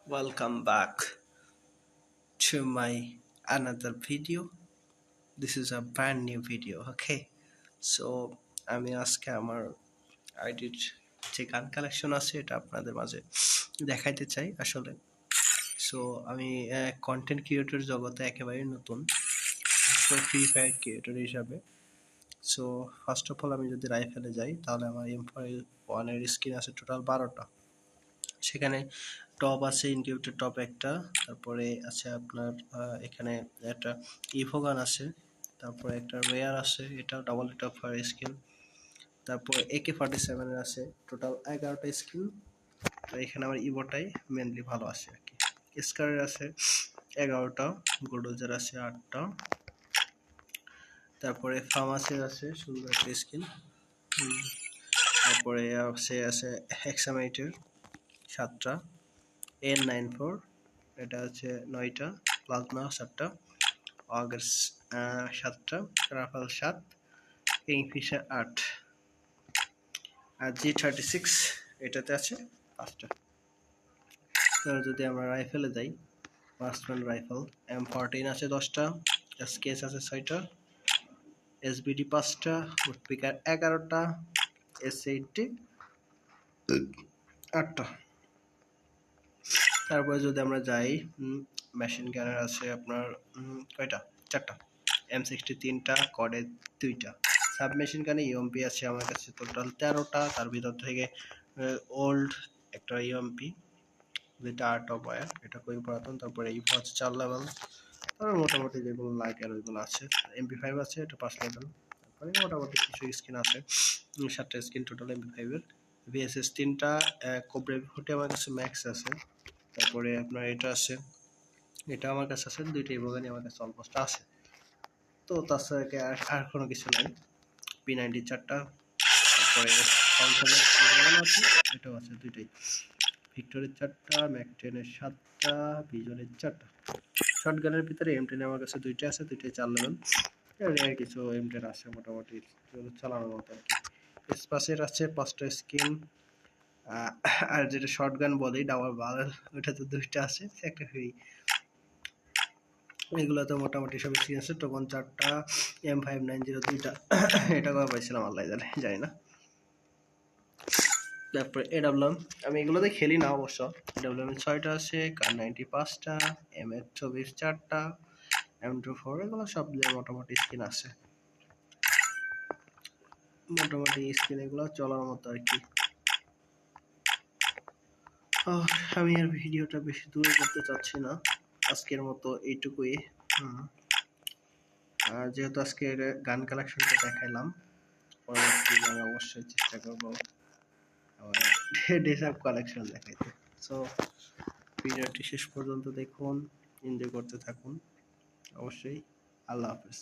Welcome back to my another video. This is a brand new video, okay? So আমি আজকে আমার আইডির যে গান কালেকশন আছে এটা আপনাদের মাঝে দেখাইতে চাই আসলে। সো আমি কন্টেন্ট ক্রিয়েটর জগতে একেবারে নতুন, ফ্রি ফায়ার ক্রিয়েটর হিসাবে। সো ফার্স্ট অফ অল আমি যদি রাইফেলে যাই তাহলে আমার M41-এর স্কিন আছে টোটাল 12টা। সেখানে টপ আছে ইনকিউবেটর টপ একটা, তারপরে আছে আপনার এখানে একটা ইভোগান আছে, তারপরে একটা রেয়ার আছে, এটা ডাবল টপ ফায়ার স্কিল, তারপর AK-47 এর আছে টোটাল 11টা স্কিল। তো এখানে আমার ইভোটাই মেনলি ভালো আছে আর কি। স্কারের আছে 11টা, গোল্ডোজার আছে 8টা, তারপরে ফার্মাসির আছে সুন্দর একটা স্কিন, তারপরে আছে হেক্সামাইটের 7টা, N94 এটা আছে 9টা, প্লাজমা 7টা, অগার্স 7টা, রাফাল 7, কিংফিশার 8, আর G36 এটাতে আছে 5টা। তো যদি আমরা রাইফেলে যাই, মার্কসম্যান রাইফেল M14 আছে 10টা, SKS আছে 6টা, SBD 5টা, উডপিকার 11টা, S80 8টা। তারপরে যদি আমরা যাই, মেশিন গানের আছে আপনার কয়টা, 4টা, M63টা, কডে 2টা, সাবমেশিন গানে ইউএমপি আছে আমার কাছে টোটাল 13টা। তার ভিতর থেকে ওল্ড একটা ইউএমপি যেটা আর্ট অফ ওয়ার, এটা খুবই পুরাতন। তারপরে ইভো আছে 4 লেভেল, তারপরে মোটামুটি যেগুলো লাগে আর ওইগুলো আছে। MP5 আছে, এটা 5 লেভেল। তারপরে মোটামুটি কিছু স্কিন আছে, 7টা স্কিন টোটাল MP5 এর। VSS 3টা, কোবরা 40 আমার কাছে ম্যাক্স আছে। তারপরে আপনার এটা আছে, এটা আমার কাছে আছে 2টা ইভোগানি আমার কাছে অলমোস্ট আছে। তো তাছাড়া আর কোনো কিছু নাই। P90 4টা, তারপরে আছে, এটাও আছে 2টাই। ভিক্টরের 4টা, ম্যাক-10 এর 7টা, বিজনের 4টা। শটগানের ভিতরে M10 আমার কাছে 2টা আছে, 2টাই 4 লেভেল। রেয়ার কিছু M10 আছে মোটামুটি চালানোর মতো আর কি। স্পাসের আছে 5টা স্কিন, আর যেটা শটগান বলি ডাবল বারেল, ওটা তো 2টা আছে, একটা ফ্রি। এগুলো তো মোটামুটি সব স্কিন আছে। টোকন 4টা, M590 2টা, এটা কবে পাইছিলাম আল্লাহ জানি না। তারপরে AWM, আমি এগুলোতে খেলি না অবশ্য। AWM 6টা আছে, কার 90 5টা, M24 4টা, M24, এগুলো সব মোটামুটি স্কিন আছে। মোটামুটি স্কিন এগুলো চলার মতো আর কি। আমি আর ভিডিওটা বেশি দূরে করতে চাচ্ছি না, আজকের মতো এইটুকুই। যেহেতু আজকের গান কালেকশনটা দেখাইলাম, পরবর্তী আমি অবশ্যই চেষ্টা করবো ড্রেস আপ কালেকশন দেখাইতে। সো ভিডিওটি শেষ পর্যন্ত দেখুন, এনজয় করতে থাকুন অবশ্যই। আল্লাহ হাফেজ।